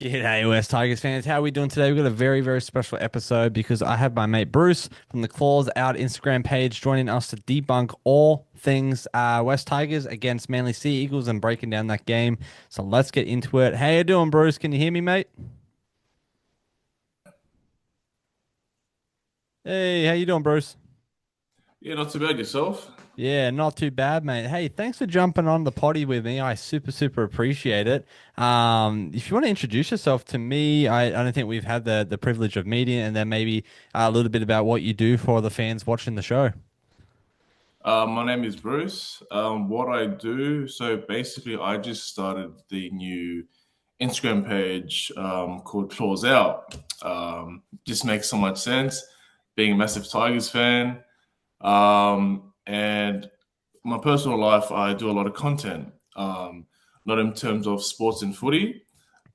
G'day, West Tigers fans. How are we doing today? We've got a very, very special episode because I have my mate Bruce from the Claws Out Instagram page joining us to debunk all things West Tigers against Manly Sea Eagles and breaking down that game. So let's get into it. How you doing, Bruce? Can you hear me, mate? Hey, how you doing, Bruce? Yeah, not too bad yourself. Yeah, not too bad, mate. Hey, thanks for jumping on the potty with me. I super, super appreciate it. If you want to introduce yourself to me, I don't think we've had the privilege of meeting, and then maybe a little bit about what you do for the fans watching the show. My name is Bruce. What I do, so basically, I just started the new Instagram page called Claws Out. Just makes so much sense. Being a massive Tigers fan, and my personal life, I do a lot of content. Not in terms of sports and footy.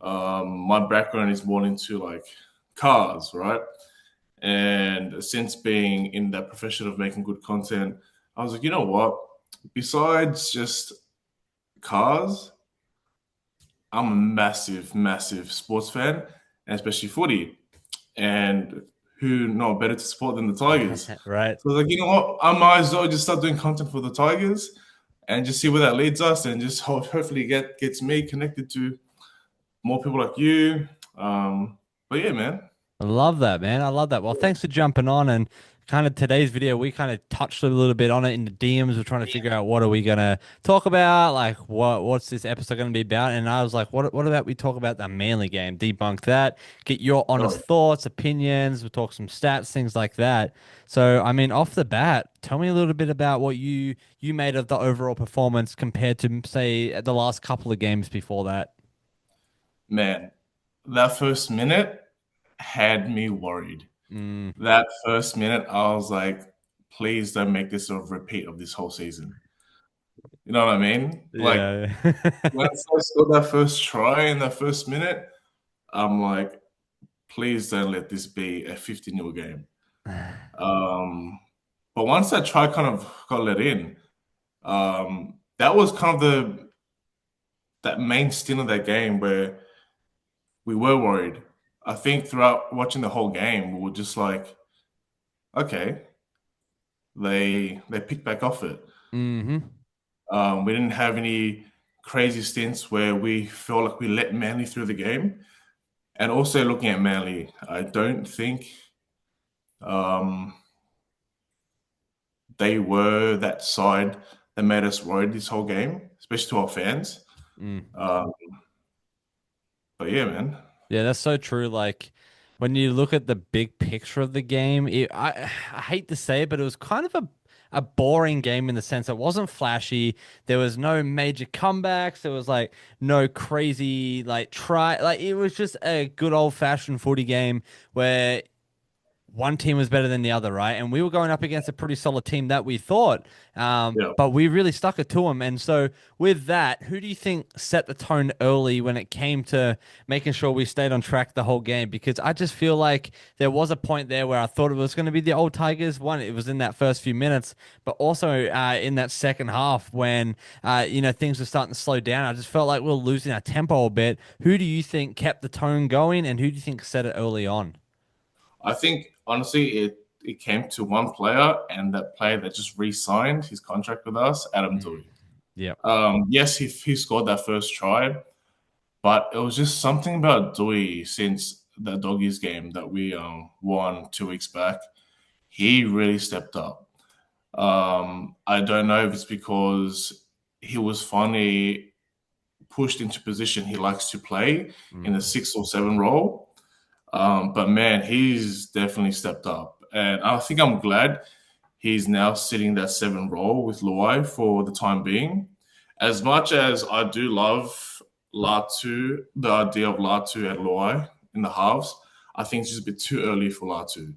My background is more into like cars, right? And since being in that profession of making good content, I was like, you know what? Besides just cars, I'm a massive, massive sports fan, and especially footy. And who not better to support than the Tigers? Right. So I was like, you know what? I might as well just start doing content for the Tigers and just see where that leads us, and just hopefully gets me connected to more people like you. But yeah, man. I love that, man. I love that. Well, thanks for jumping on and kind of today's video, we kind of touched a little bit on it in the DMs. We're trying to figure out what are we gonna talk about, like what's this episode gonna be about? And I was like, what about we talk about the Manly game, debunk that, get your honest Oh, thoughts, opinions, we'll talk some stats, things like that. So, I mean, off the bat, tell me a little bit about what you made of the overall performance compared to say the last couple of games before that. man, that first minute had me worried. Mm, That first minute, I was like, please don't make this a repeat of this whole season. You know what I mean? Like, yeah. when I first got that first try in that first minute, I'm like, please don't let this be a 50-0 game. Um, but once that try kind of got let in, that was kind of that main stint of that game where we were worried. I think throughout watching the whole game, we were just like, okay, they picked back off it. hmm We didn't have any crazy stints where we felt like we let Manly through the game. And also looking at Manly, I don't think um, they were that side that made us worried this whole game, especially to our fans. Mm. Um, but yeah, man. Yeah, that's so true. Like when you look at the big picture of the game, I hate to say it, but it was kind of a boring game in the sense it wasn't flashy. There was no major comebacks. There was like no crazy like try. Like it was just a good old fashioned footy game where one team was better than the other, right? And we were going up against a pretty solid team that we thought, Yeah. but we really stuck it to them. And so, with that, who do you think set the tone early when it came to making sure we stayed on track the whole game? Because I just feel like there was a point there where I thought it was going to be the old Tigers. One, it was in that first few minutes, but also in that second half when things were starting to slow down. I just felt like we were losing our tempo a bit. Who do you think kept the tone going, and who do you think set it early on? I think honestly, it came to one player, and that player that just re-signed his contract with us, Adam Mm. Dewey. Yep. Yes, he scored that first try, but it was just something about Dewey since the Doggies game that we won 2 weeks back. He really stepped up. I don't know if it's because he was finally pushed into position he likes to play in Mm. the 6 or 7 role. But man, he's definitely stepped up. And I think I'm glad he's now sitting that 7 role with Luai for the time being. As much as I do love Latu, the idea of Latu at Luai in the halves, I think it's just a bit too early for Latu.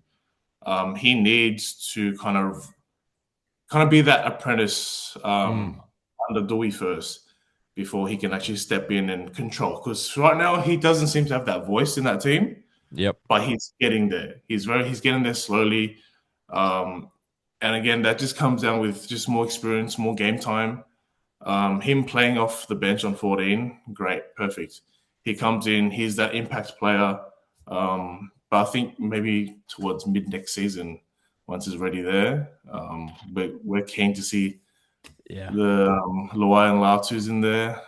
He needs to kind of be that apprentice Mm. under Dewey first before he can actually step in and control. Because right now he doesn't seem to have that voice in that team, Yep. but he's getting there. He's getting there slowly. Um, and again, that just comes down with just more experience, more game time. Him playing off the bench on 14, great, perfect. he comes in, he's that impact player. But I think maybe towards mid next season, once he's ready there, we're keen to see Yeah. the Luai and Latu's in there.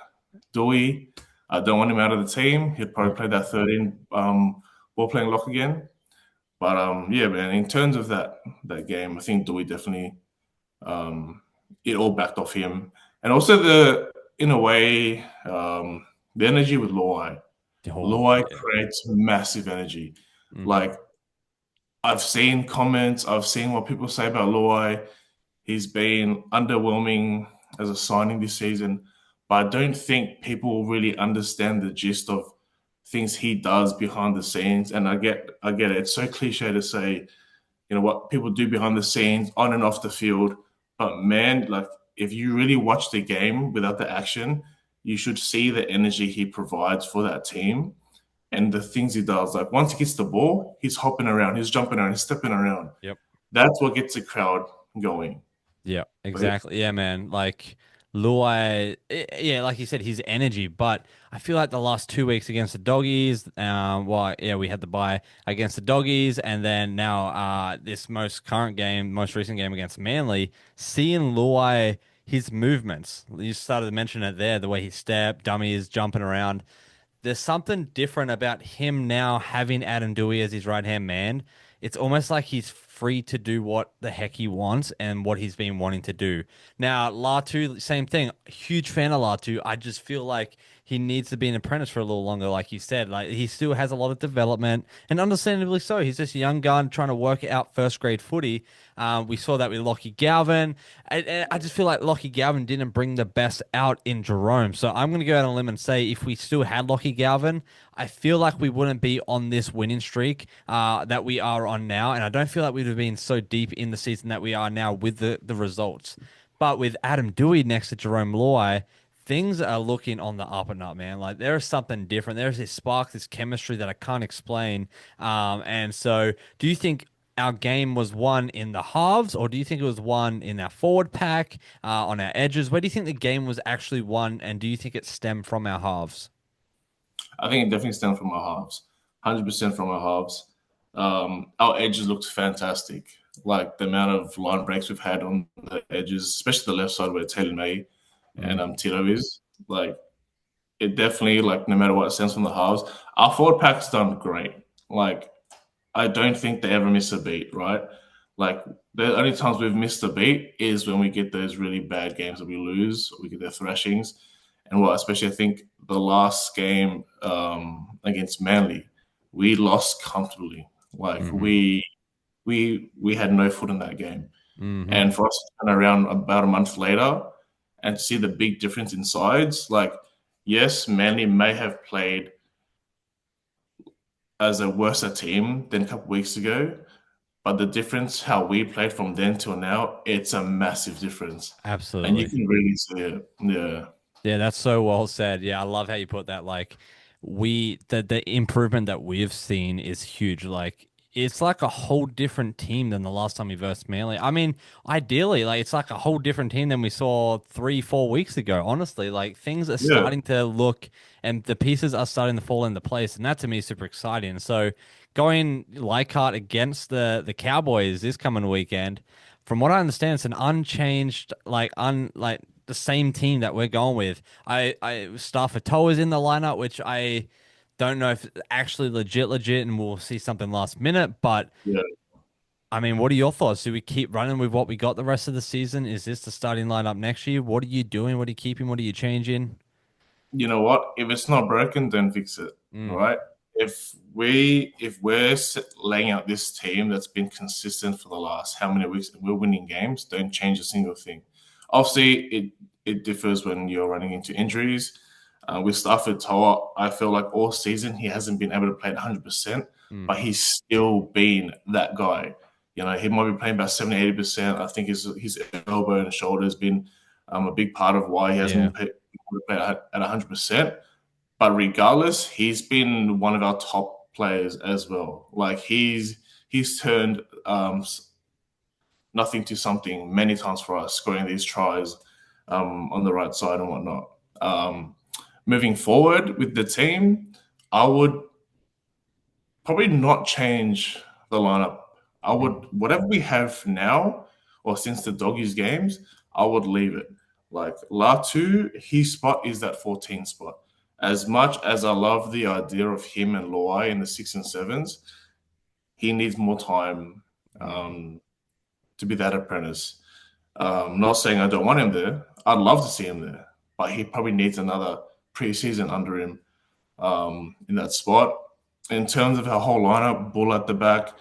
Dewey, I don't want him out of the team. He'd probably play that 13 ball playing lock again. But yeah, man, in terms of that game, I think Dewey definitely it all backed off him. And also in a way, the energy with Luai. Oh, Luai yeah. creates massive energy. Hmm. Like I've seen comments, I've seen what people say about Luai. He's been underwhelming as a signing this season, but I don't think people really understand the gist of things he does behind the scenes. And I get it. It's so cliche to say, what people do behind the scenes, on and off the field. But man, like if you really watch the game without the action, you should see the energy he provides for that team and the things he does. Like once he gets the ball, he's hopping around, he's jumping around, he's stepping around. Yep. That's what gets the crowd going. Yeah, But exactly. Yeah, man. Like Luai, yeah, like you said, his energy. But I feel like the last 2 weeks against the doggies, well, yeah, we had the bye against the doggies, and then now, this most current game, most recent game against Manly, seeing Luai, his movements. You started to mention it there, the way he stepped, dummies, jumping around. There's something different about him now having Adam Dewey as his right hand man. It's almost like he's free to do what the heck he wants and what he's been wanting to do. Now, Latu, same thing. Huge fan of Latu. I just feel like he needs to be an apprentice for a little longer, like you said. Like he still has a lot of development, and understandably so. He's just a young gun trying to work out first grade footy. We saw that with Lockie Galvin. I just feel like Lockie Galvin didn't bring the best out in Jerome. So I'm going to go out on a limb and say if we still had Lockie Galvin, I feel like we wouldn't be on this winning streak that we are on now. And I don't feel like we'd have been so deep in the season that we are now with the results. But with Adam Dewey next to Jerome Loy, things are looking on the up and up, man. Like there is something different. There's this spark, this chemistry that I can't explain. And so, do you think our game was won in the halves, or do you think it was won in our forward pack, on our edges? Where do you think the game was actually won, and do you think it stemmed from our halves? I think it definitely stems from our halves, 100% from our halves. Our edges looked fantastic. Like the amount of line breaks we've had on the edges, especially the left side where Taylor May and Mm, Tito is. Like it definitely, like no matter what it stems from the halves, our forward pack's done great. Like I don't think they ever miss a beat, right? Like the only times we've missed a beat is when we get those really bad games that we lose, or we get their thrashings. And what especially I think the last game against Manly, we lost comfortably. Like hmm we had no foot in that game. hmm And for us to turn around about a month later and see the big difference in sides, like yes, Manly may have played as a worse team than a couple weeks ago, but the difference, how we played from then till now, it's a massive difference. And you Absolutely. can really see it. Yeah. Yeah, that's so well said. Yeah, I love how you put that. Like the improvement that we've seen is huge. Like it's like a whole different team than the last time we versed Manly. I mean, ideally, like it's like a whole different team than we saw 3, 4 weeks ago. Honestly, like things are Yeah. starting to look and the pieces are starting to fall into place, and that to me is super exciting. So going Leichhardt against the Cowboys this coming weekend, from what I understand, it's an unchanged, like the same team that we're going with. I Stafford is in the lineup, which I don't know if it's actually legit, and we'll see something last minute. But Yeah. I mean, what are your thoughts? Do we keep running with what we got the rest of the season? Is this the starting lineup next year? What are you doing? What are you keeping? What are you changing? You know what? If it's not broken, don't fix it. Mm, Right? If we're laying out this team that's been consistent for the last how many weeks, we're winning games. Don't change a single thing. Obviously, it differs when you're running into injuries. With Stafford Toa, I feel like all season he hasn't been able to play at 100%, mm, but he's still been that guy. He might be playing about 70, 80%. I think his elbow and shoulder has been a big part of why he yeah. hasn't been able to play at 100%. But regardless, he's been one of our top players as well. Like he's turned nothing to something many times for us, scoring these tries on the right side and whatnot. Moving forward with the team, I would probably not change the lineup. I would Mm. whatever we have now or since the doggies games, I would leave it. Like Latu, his spot is that 14 spot. As much as I love the idea of him and Loai in the six and sevens, he needs more time Mm. um, to be that apprentice. Not saying I don't want him there. I'd love to see him there, but he probably needs another preseason under him in that spot. In terms of our whole lineup, Bull at the back,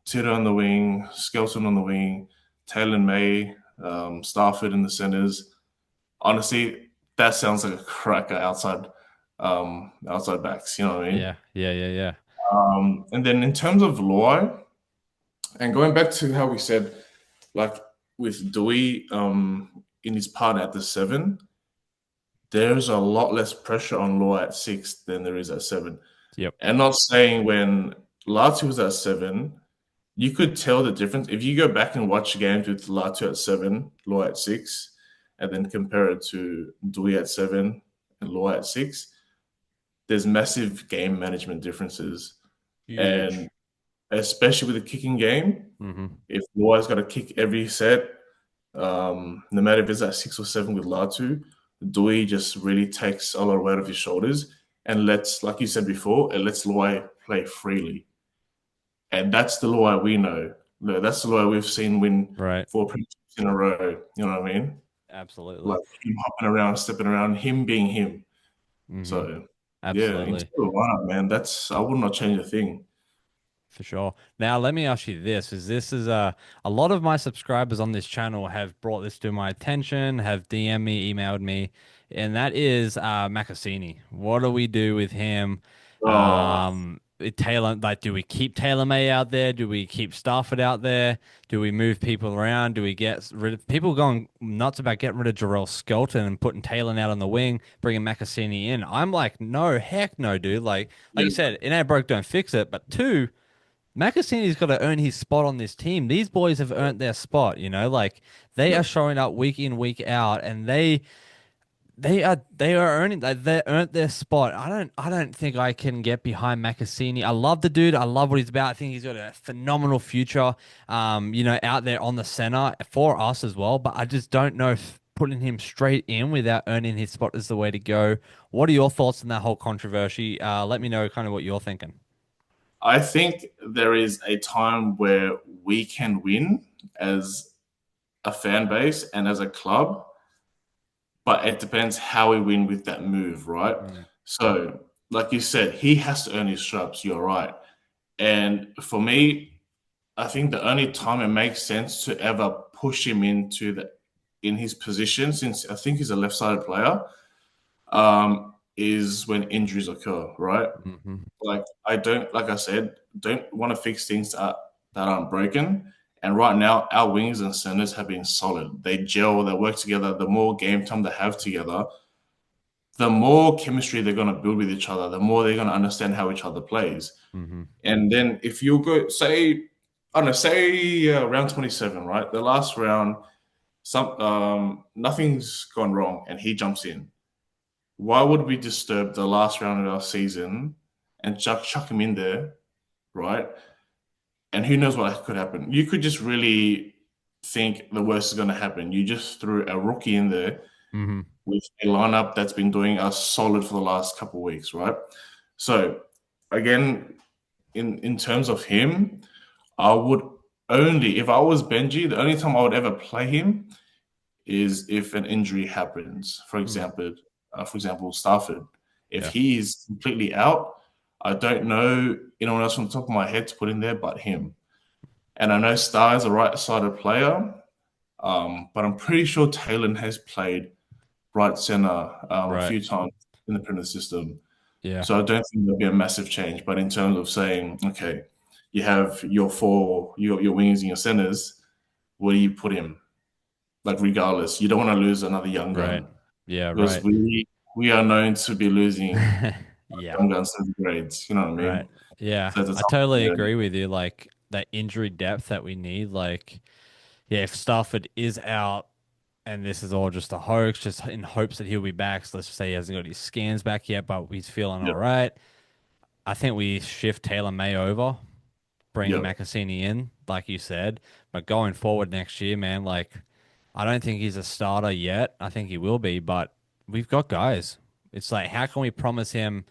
Titter on the wing, Skelton on the wing, Taylor May, Starford in the centres. Honestly, that sounds like a cracker outside backs. You know what I mean? Yeah, yeah, yeah, yeah. And then in terms of Loy, and going back to how we said, like with Dewey in his part at the seven, there's a lot less pressure on Loy at six than there is at seven. Yep. And not saying when Latu was at seven, you could tell the difference. If you go back and watch games with Latu at seven, Law at six, and then compare it to Dewey at seven and Law at six, there's massive game management differences. And Huge. especially with the kicking game, Hmm. if Law's got to kick every set, no matter if it's at six or seven with Latu, Dewey just really takes a lot of weight off his shoulders and lets, like you said before, it lets Loy play freely. And that's the lawyer we know. No, that's the lawyer we've seen win Right. four premierships in a row. You know what I mean? Absolutely. Like him hopping around, stepping around, him being him. Hmm. So yeah, in terms Absolutely. of lineup, man, that's I would not change a thing. For sure. Now, let me ask you this: is this is a lot of my subscribers on this channel have brought this to my attention, have DM me, emailed me, and that is Makasini. What do we do with him? Oh, Taylor, like, do we keep Taylor May out there? Do we keep Stafford out there? Do we move people around? Do we get rid of people going nuts about getting rid of Jarrell Skelton and putting Taylor out on the wing, bringing Makasini in? I'm like, no, heck no, dude. Like yeah, you said, it ain't broke, don't fix it. But two. Makasini's got to earn his spot on this team. These boys have earned their spot, like they yeah. are showing up week in, week out, and they are earning they earned their spot. I don't think I can get behind Makasini. I love the dude. I love what he's about. I think he's got a phenomenal future. Out there on the center for us as well. But I just don't know if putting him straight in without earning his spot is the way to go. What are your thoughts on that whole controversy? Let me know kind of what you're thinking. I think there is a time where we can win as a fan base and as a club, but it depends how we win with that move, right? Mm. So, like you said, he has to earn his stripes. You're right. And for me, I think the only time it makes sense to ever push him in his position, since I think he's a left-sided player, is when injuries occur, right? Hmm. Like I don't, like I said, don't want to fix things that aren't broken. And right now, our wings and centers have been solid. They gel, they work together. The more game time they have together, the more chemistry they're going to build with each other. The more they're going to understand how each other plays. Hmm. And then if you go, say, I don't know, say round 27, right? The last round, nothing's gone wrong, and he jumps in. Why would we disturb the last round of our season and chuck him in there, right? And who knows what could happen? You could just really think the worst is going to happen. You just threw a rookie in there Hmm. with a lineup that's been doing us solid for the last couple of weeks, right? So again, in terms of him, I would only if I was Benji, the only time I would ever play him is if an injury happens. Mm. For example, Stafford. If Yeah. he is completely out, I don't know anyone else from the top of my head to put in there but him. And I know Star is a right-sided player, but I'm pretty sure Talon has played right center a Right. few times in the Premier system. Yeah. So I don't think there'll be a massive change. But in terms of saying, okay, you have your four, your wings and your centers, where do you put him? Like regardless, you don't want to lose another young Right. gun Yeah. because Right. we are known to be losing Yeah. young guns to grades. You know what I Right. mean? Yeah. So that's I something. totally Yeah, agree with you. Like that injury depth that we need. Like, yeah, if Stafford is out and this is all just a hoax, just in hopes that he'll be back. So let's just say he hasn't got his scans back yet, but he's feeling yeah, all right. I think we shift Taylor May over, bring Yeah, Makasini in, like you said. But going forward next year, man, like I don't think he's a starter yet. I think he will be, but we've got guys. It's like how can we promise him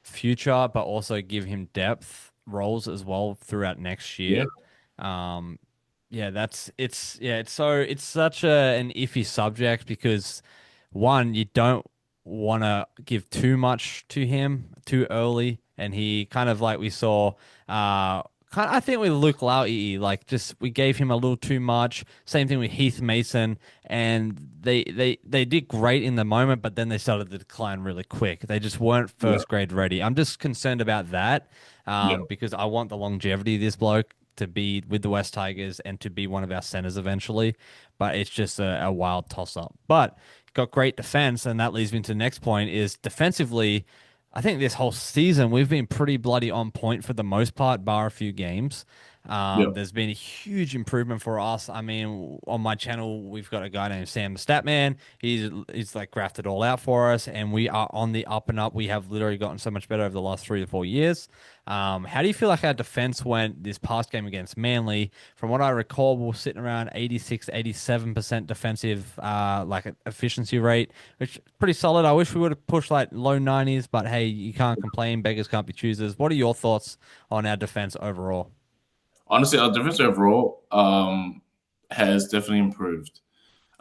future, but also give him depth roles as well throughout next yeah, year? Um, yeah, it's such an iffy subject because one, you don't want to give too much to him too early, and he kind of like we saw, I think with Luke Lau'i, like just we gave him a little too much. Same thing with Heath Mason, and they did great in the moment, but then they started to decline really quick. They just weren't yeah, first grade ready. I'm just concerned about that, yeah. because I want the longevity of this bloke to be with the West Tigers and to be one of our centers eventually. But it's just a wild toss up. But got great defense, and that leads me to the next point is defensively. I think this whole season we've been pretty bloody on point for the most part, bar a few games. Yeah. There's been a huge improvement for us. I mean, on my channel, we've got a guy named Sam the Statman. He's like grafted all out for us, and we are on the up and up. We have literally gotten so much better over the last 3 to 4 years. How do you feel like our defense went this past game against Manly? From what I recall, we are sitting around 86, 87% defensive like efficiency rate, which is pretty solid. I wish we would have pushed like low 90s, but hey, you can't complain. Beggars can't be choosers. What are your thoughts on our defense overall? Honestly, our defense overall has definitely improved.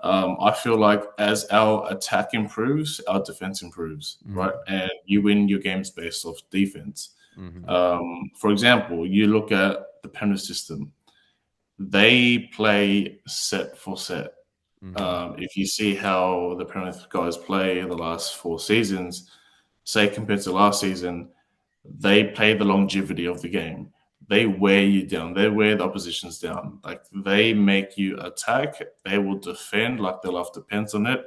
I feel like as our attack improves, our defense improves, right? Mm, And you win your games based off defense. hmm For example, you look at the penalty system; they play set for set. hmm If you see how the Penrith guys play the last 4 seasons, say compared to last season, they play the longevity of the game. They wear you down. They wear the oppositions down. Like they make you attack. They will defend like their life depends on it.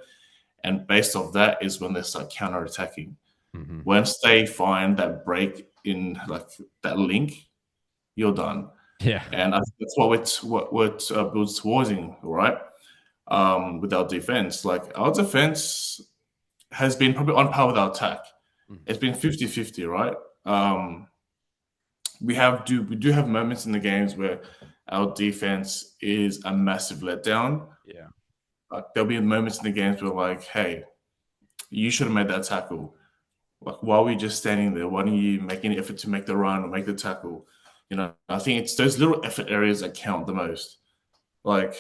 And based off that is when they start counter attacking. hmm Once they find that break in like that link, you're done. Yeah. And I think that's what builds towards him, right? With our defense. Like our defense has been probably on par with our attack. Mhm. It's been 50-50, right? Um, we do have moments in the games where our defense is a massive letdown. Yeah. Like there'll be moments in the games where like, hey, you should have made that tackle. Like, why are we just standing there? Why don't you make any effort to make the run or make the tackle? I think it's those little effort areas that count the most. Like,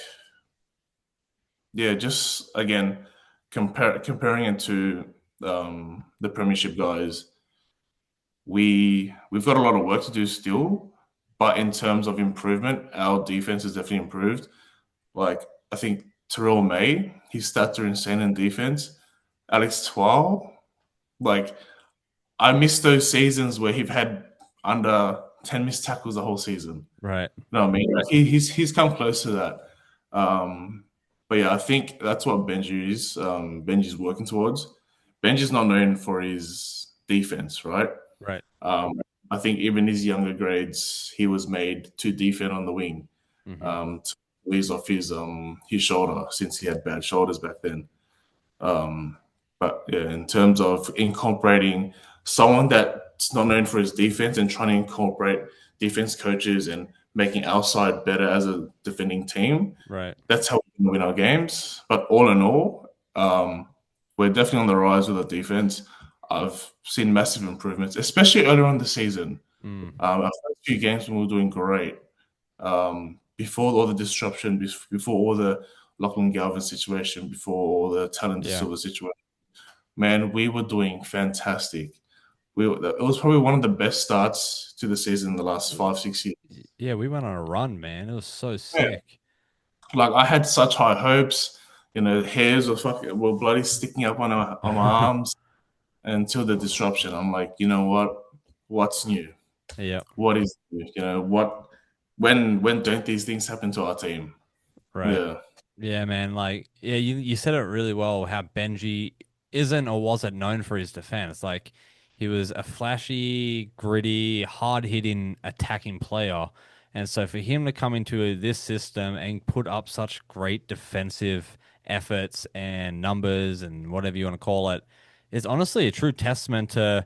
yeah, just again, comparing it to the Premiership guys, we've got a lot of work to do still, but in terms of improvement, our defense has definitely improved. Like I think Terrell May, his stats are insane in defense. Alex Twal, like I miss those seasons where he've had under 10 missed tackles the whole season. Right. No, I mean like he's come close to that. Um, but yeah, I think that's what Benji's working towards. Benji's not known for his defense, right? Right. Um, I think even his younger grades, he was made to defend on the wing, hmm to ease off his shoulder since he had bad shoulders back then. Um, but yeah, in terms of incorporating someone that's not known for his defense and trying to incorporate defense coaches and making our side better as a defending team, Right. that's how we can win our games. But all in all, we're definitely on the rise with our defense. I've seen massive improvements, especially earlier on the season. Mm. Our first few games we were doing great. Before all the disruption, before all the Lachlan Galvin situation, before all the talent Yeah. disorder situation, man, we were doing fantastic. It was probably one of the best starts to the season in the last 5, 6 years. Yeah, we went on a run, man. It was so Yeah. sick. Like I had such high hopes. Hairs were bloody sticking up on my arms until the disruption. I'm like, you know what? What's new? Yeah. What is new? What? When don't these things happen to our team? Right. Yeah, Yeah, man. Like, yeah, you said it really well how Benji isn't or wasn't known for his defense. Like, he was a flashy, gritty, hard-hitting, attacking player. And so for him to come into this system and put up such great defensive efforts and numbers and whatever you want to call it is honestly a true testament to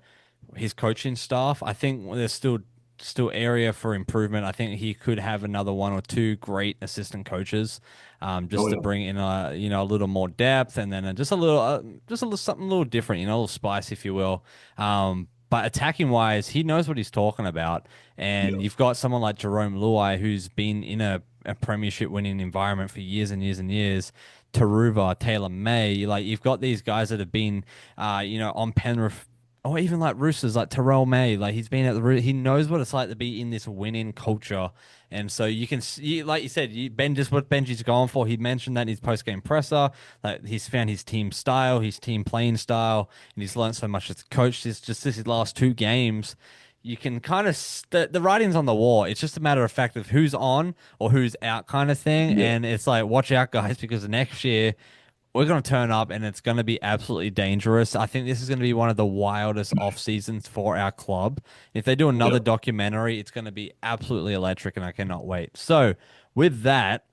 his coaching staff. I think there's still area for improvement. I think he could have another one or two great assistant coaches, Oh just to yeah, bring in a little more depth, and then just a little something a little different, a little spice, if you will. But attacking wise, he knows what he's talking about, yeah, and you've got someone like Jerome Luai who's been in a premiership winning environment for years and years and years. Taruva, Taylor May, like you've got these guys that have been, on Penrith, or even like Roosters, like Terrell May, like he's been at he knows what it's like to be in this winning culture, and so you can see, like you said, Ben just what Benji's going for. He mentioned that in his post game presser, like he's found his team style, his team playing style, and he's learned so much as a coach. This his last two games. You can kind of the writing's on the wall. It's just a matter of fact of who's on or who's out, kind of thing. yeah, And it's like, watch out, guys, because next year we're going to turn up and it's going to be absolutely dangerous. I think this is going to be one of the wildest off seasons for our club. If they do yeah. another documentary, it's going to be absolutely electric and I cannot wait. So, with that,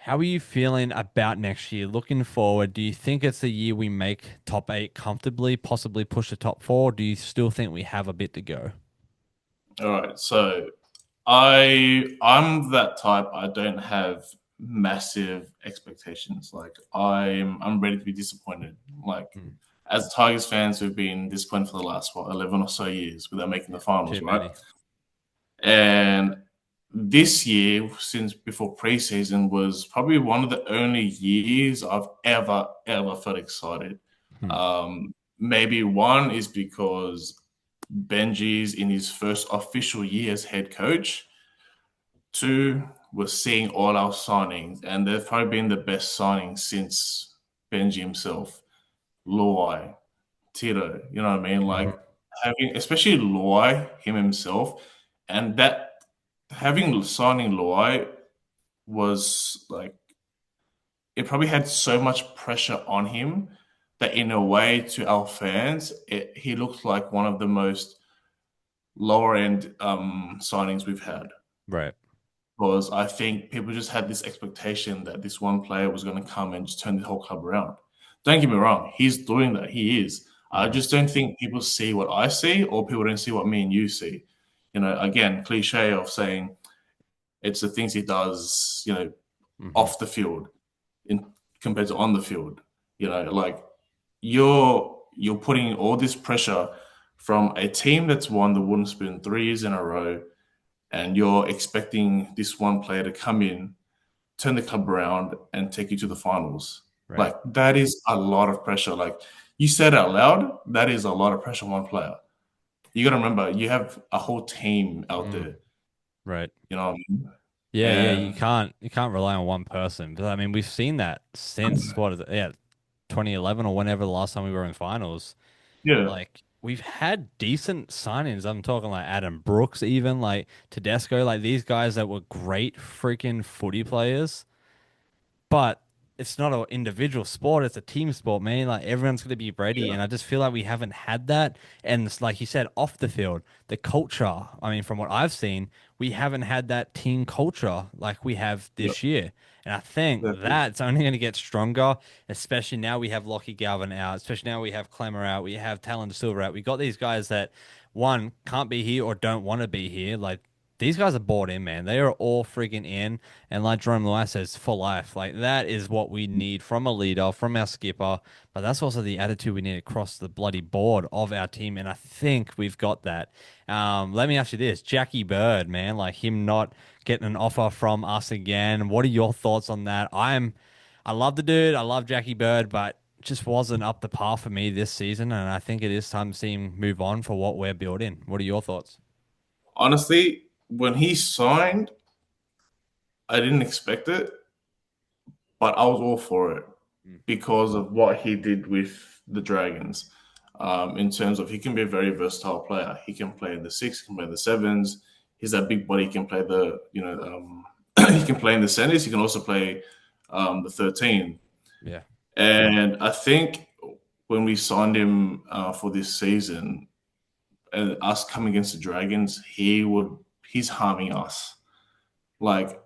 how are you feeling about next year? Looking forward, do you think it's the year we make top eight comfortably, possibly push the top four? Or do you still think we have a bit to go? All right, so I'm that type. I don't have massive expectations. Like I'm ready to be disappointed. Like Mm, as Tigers fans who've been disappointed for the last 11 or so years without making the finals, too right? many. And this year, since before preseason, was probably one of the only years I've ever felt excited. Hmm. Maybe one is because Benji's in his first official year as head coach. Two, we're seeing all our signings, and they've probably been the best signings since Benji himself. Luai, Tito, you know what I mean? Mhm. Like having, especially Luai, him himself, and that having signing Luai was like it probably had so much pressure on him that in a way to our fans, he looked like one of the most lower end signings we've had. Right. Because I think people just had this expectation that this one player was going to come and just turn the whole club around. Don't get me wrong, he's doing that. He is. I Hmm. just don't think people see what I see, or people don't see what me and you see. Again, cliche of saying it's the things he does, Hmm. off the field in compared to on the field. Like you're putting all this pressure from a team that's won the wooden spoon 3 years in a row, and you're expecting this one player to come in, turn the club around, and take you to the finals. Right. Like that is a lot of pressure. Like you said out loud, that is a lot of pressure on one player. You got to remember, you have a whole team out Mm. there. Right. You know what I mean? Yeah, yeah, And you can't rely on one person. But I mean, we've seen that since what is it? Yeah, 2011 or whenever the last time we were in finals. yeah, Like we've had decent signings. I'm talking like Adam Brooks, even like Tedesco, like these guys that were great freaking footy players, but it's not an individual sport, it's a team sport, man. Like everyone's going to be ready, yeah, and I just feel like we haven't had that. And it's like you said, off the field, the culture, I mean, from what I've seen, we haven't had that team culture like we have yeah, this year. And I think exactly. that's only going to get stronger, especially now we have Lockie Galvin out, especially now we have Clemmer out, we have Talon Silver out. We got these guys that one can't be here or don't want to be here. Like these guys are bought in, man. They are all freaking in. And like Jerome Lewis says, for life. Like that is what we need from a leader, from our skipper. But that's also the attitude we need across the bloody board of our team. And I think we've got that. Let me ask you this. Jackie Bird, man, like him not getting an offer from us again. What are your thoughts on that? I love the dude. I love Jackie Bird, but just wasn't up to par for me this season. And I think it is time to see him move on for what we're building. What are your thoughts? Honestly, when he signed, I didn't expect it, but I was all for it Mm. because of what he did with the Dragons. In terms of he can be a very versatile player. He can play in the six, he can play in the sevens. He's that big body. He can play he can play in the centers. He can also play the 13. Yeah. And I think when we signed him for this season, and us coming against the Dragons, he's harming us. Like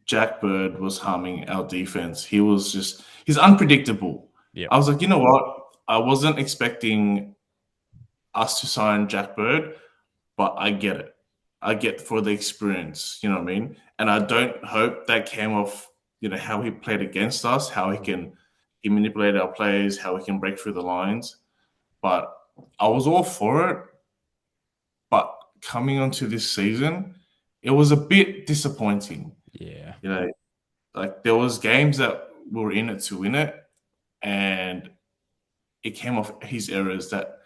Jack Bird was harming our defense. He's unpredictable. Yep. I was like, you know what? I wasn't expecting us to sign Jack Bird, but I get it. I get for the experience, you know what I mean? And I don't hope that came off, how he played against us, how he manipulated our plays, how he can break through the lines. But I was all for it. But coming onto this season, it was a bit disappointing. Yeah. You know, like there was games that we were in it to win it, and it came off his errors that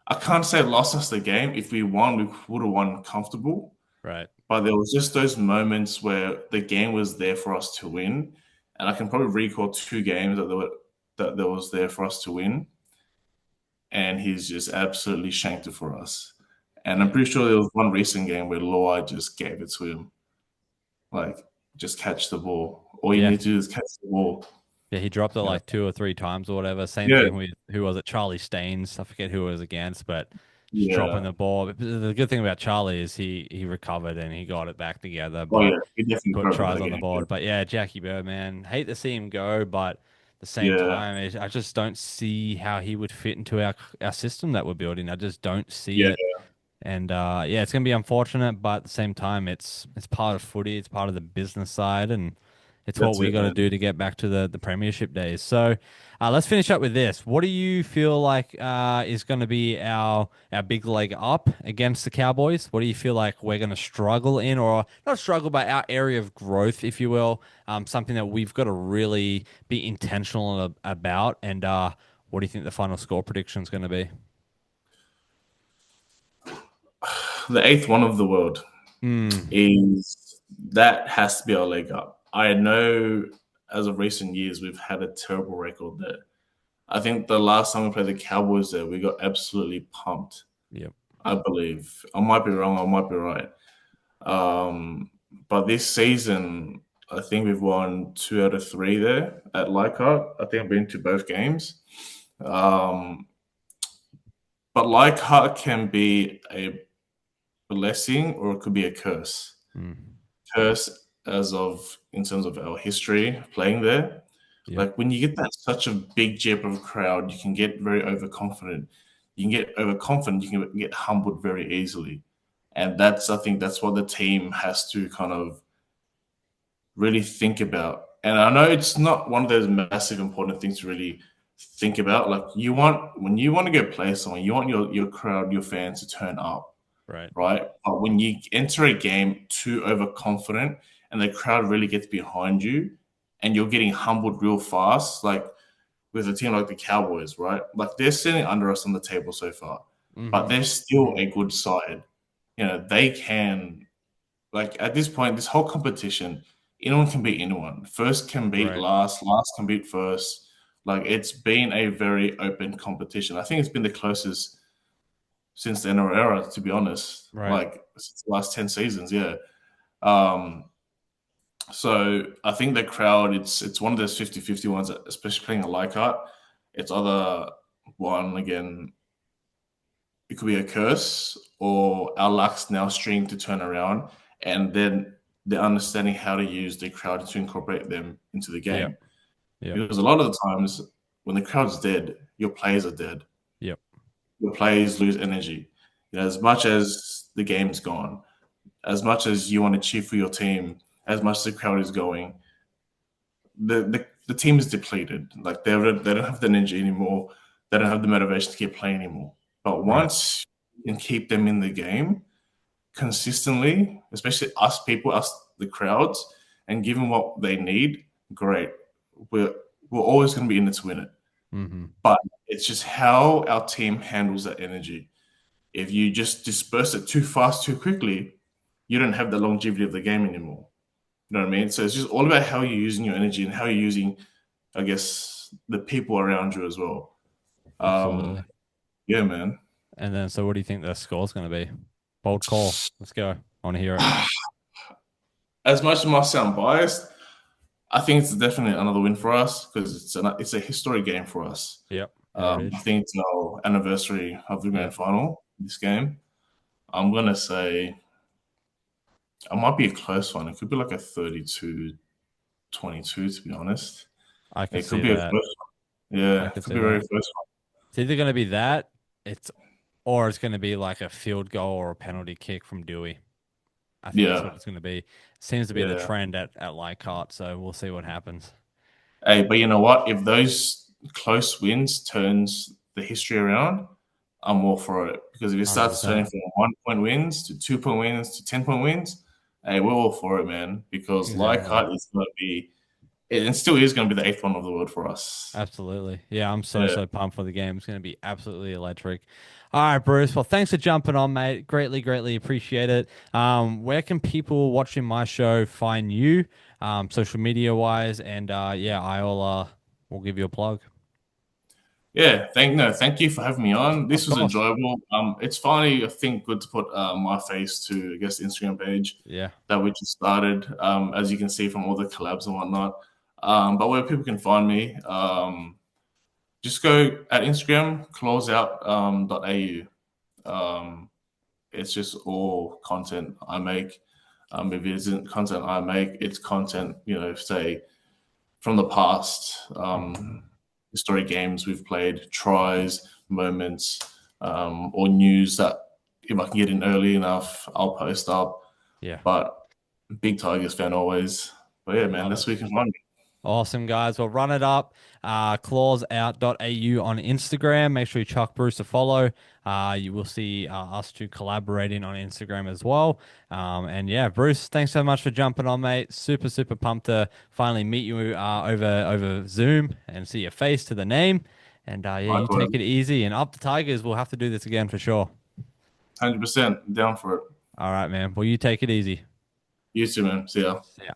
I can't say lost us the game. If we won, we would have won comfortable. Right. But there was just those moments where the game was there for us to win, and I can probably recall two games that there was there for us to win, and he's just absolutely shanked it for us. And I'm Yeah. pretty sure there was one recent game where Loa just gave it to him, like just catch the ball. All you Yeah. need to do is catch the ball. Yeah, he dropped it You know? like two or three times or whatever. Same Yeah, thing with who was it? Charlie Staines. I forget who it was against, but just dropping yeah. the ball. But the good thing about Charlie is he recovered and he got it back together, Oh but yeah, he definitely put broke tries that on the game. Yeah, board. But yeah, Jackie Bird, man, hate to see him go, but at the same yeah, time, I just don't see how he would fit into our system that we're building. I just don't see yeah. it. And yeah, it's gonna be unfortunate, but at the same time, it's part of footy, it's part of the business side, and it's what That's we it, got to man. do to get back to the premiership days. So let's finish up with this. What do you feel like is going to be our big leg up against the Cowboys? What do you feel like we're going to struggle in, or not struggle, but our area of growth, if you will, something that we've got to really be intentional about? And what do you think the final score prediction is going to be? The eighth one of the world Hmm. is that has to be our leg up. I know as of recent years we've had a terrible record there. I think the last time we played the Cowboys there, we got absolutely pumped. Yep. I believe. I might be wrong. I might be right. But this season, I think we've won 2 out of 3 there at Leichhardt. I think I've been to both games. Um, but Leichhardt can be a blessing or it could be a curse. Mm. Curse as of in terms of our history playing there. Yep. Like when you get that such a big jib of crowd, you can get very overconfident. You can get overconfident. You can get humbled very easily, and I think that's what the team has to kind of really think about. And I know it's not one of those massive important things to really think about. Like when you want to go play someone, you want your crowd, your fans to turn up, Right. right? But when you enter a game too overconfident and the crowd really gets behind you and you're getting humbled real fast, like with a team like the Cowboys, right? Like they're sitting under us on the table so far, but Mm-hmm. they're still a good side. They can, like at this point, this whole competition, anyone can beat anyone. First can beat Right. last, last can beat first. Like it's been a very open competition. I think it's been the closest since the NRL era, to be honest. Right. Like since the last 10 seasons, yeah. Um, so I think the crowd, it's one of those 50-50 ones, especially playing a Leichhardt. It's either one again, it could be a curse or our luck's now string to turn around, and then they're understanding how to use the crowd to incorporate them into the Yep. game. Yep. Because a lot of the times when the crowd's dead, your players are dead. Yep. Your players lose energy. As much as the game's gone, as much as you want to cheer for your team, as much as the crowd is going, the team is depleted. Like they don't have the energy anymore. They don't have the motivation to keep playing anymore. But Right. once you can keep them in the game consistently, especially us people, us the crowds, and give them what they need, great. We're we're always going to be in it to win it. Mm-hmm. But it's just how our team handles that energy. If you just disperse it too fast, too quickly, you don't have the longevity of the game anymore. You know what I mean? So it's just all about how you're using your energy and how you're using, I guess, the people around you as well. Um, Absolutely. yeah, man. And then, so what do you think the score's going to be? Bold call. Let's go. I want to hear it. As much as it might sound biased, I think it's definitely another win for us because it's a historic game for us. Yep. Yeah, it is. I think it's our anniversary of the grand Yep. final. This game, I'm gonna say it might be a close one. It could be like a 32-22, to be honest. I can It could see be a that. close one. I Yeah, it could could see be very that. close It's either going to be that. It's or it's going to be like a field goal or a penalty kick from Dewey. I think that's what Yeah, it's going to be. Seems to be the yeah. trend at Leichhardt, so we'll see what happens. Hey, but you know what? If those close wins turns the history around, I'm all for it. Because if it starts turning 100%. from 1 point wins to 2 point wins to 10 point wins, hey, we're all for it, man. Because Exactly. Leichhardt is going to be, it still is going to be the eighth one of the world for us. Absolutely. Yeah, I'm so, Yeah. so pumped for the game. It's going to be absolutely electric. All right, Bruce. Well, thanks for jumping on, mate. Greatly, greatly appreciate it. Where can people watching my show find you, social media wise? And yeah, I'll will give you a plug. Yeah, thank you for having me on. Of This was course. enjoyable. It's finally, I think, good to put my face to, I guess, the Instagram page Yeah. that we just started. As you can see from all the collabs and whatnot. But where people can find me, just go at Instagram, ClawsOut.au. It's just all content I make. If it isn't content I make, it's content, say from the past, historic games we've played, tries, moments, or news that if I can get in early enough, I'll post up. Yeah. But big Tigers fan always. But yeah, man, Love this it. week is Monday. Awesome, guys. Well, run it up. ClawsOut.au on Instagram. Make sure you chuck Bruce a follow. You will see us two collaborating on Instagram as well. And yeah, Bruce, thanks so much for jumping on, mate. Super, super pumped to finally meet you over Zoom and see your face to the name. And yeah, you take Likewise, it easy. And up the Tigers. We'll have to do this again for sure. 100% down for it. All right, man. Well, you take it easy. You too, man. See ya. See ya.